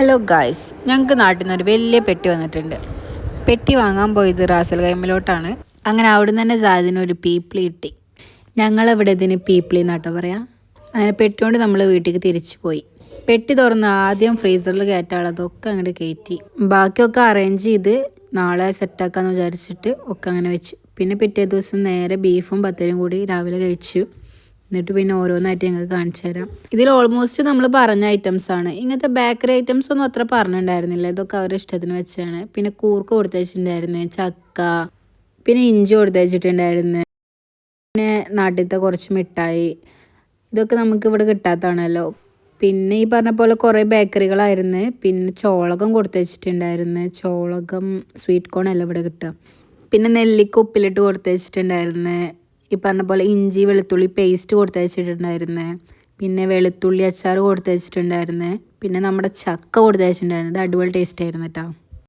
Hello guys, ഞങ്ങൾക്ക് നാട്ടിൽ നിന്നൊരു വലിയ പെട്ടി വന്നിട്ടുണ്ട്. പെട്ടി വാങ്ങാൻ പോയത് റാസൽ കൈമിലോട്ടാണ്. അങ്ങനെ അവിടെ നിന്ന് തന്നെ സാദിനൊരു പീപ്പിളി കിട്ടി. ഞങ്ങളിവിടെ ഇതിന് പീപ്പിളി എന്നാട്ടോ പറയാം. അങ്ങനെ പെട്ടി കൊണ്ട് നമ്മൾ വീട്ടിലേക്ക് തിരിച്ചു പോയി. പെട്ടി തുറന്ന് ആദ്യം ഫ്രീസറിൽ കയറ്റാനുള്ളതൊക്കെ അങ്ങോട്ട് കയറ്റി. ബാക്കിയൊക്കെ അറേഞ്ച് ചെയ്ത് നാളെ സെറ്റാക്കാമെന്ന് വിചാരിച്ചിട്ട് ഒക്കെ അങ്ങനെ വെച്ച്. പിന്നെ പിറ്റേ ദിവസം നേരെ ബീഫും പത്തരിയും കൂടി രാവിലെ കഴിച്ചു. എന്നിട്ട് പിന്നെ ഓരോന്നായിട്ട് ഞങ്ങൾക്ക് കാണിച്ചു തരാം. ഇതിൽ ഓൾമോസ്റ്റ് നമ്മൾ പറഞ്ഞ ഐറ്റംസാണ്. ഇങ്ങനത്തെ ബേക്കറി ഐറ്റംസ് ഒന്നും അത്ര പറഞ്ഞിട്ടുണ്ടായിരുന്നില്ല. ഇതൊക്കെ അവരുടെ ഇഷ്ടത്തിന് വെച്ചാണ്. പിന്നെ കൂർക്ക് കൊടുത്തു വെച്ചിട്ടുണ്ടായിരുന്നു, ചക്ക, പിന്നെ ഇഞ്ചി കൊടുത്തു വെച്ചിട്ടുണ്ടായിരുന്നു, പിന്നെ നാട്ടിലത്തെ കുറച്ച് മിഠായി. ഇതൊക്കെ നമുക്ക് ഇവിടെ കിട്ടാത്തതാണല്ലോ. പിന്നെ ഈ പറഞ്ഞ പോലെ കുറേ ബേക്കറികളായിരുന്നു. പിന്നെ ചോളകം കൊടുത്തു വെച്ചിട്ടുണ്ടായിരുന്നു. ചോളകം സ്വീറ്റ് കോൺ അല്ല ഇവിടെ കിട്ടുക. പിന്നെ നെല്ലിക്ക ഉപ്പിലിട്ട് കൊടുത്തു വെച്ചിട്ടുണ്ടായിരുന്നു. ഈ പറഞ്ഞ പോലെ ഇഞ്ചി വെളുത്തുള്ളി പേസ്റ്റ് കൊടുത്ത് വെച്ചിട്ടുണ്ടായിരുന്നു. പിന്നെ വെളുത്തുള്ളി അച്ചാർ കൊടുത്ത് വെച്ചിട്ടുണ്ടായിരുന്നു. പിന്നെ നമ്മുടെ ചക്ക കൊടുത്ത് വെച്ചിട്ടുണ്ടായിരുന്നു. ഇത് അടിപൊളി ടേസ്റ്റ് ആയിരുന്നു കേട്ടോ.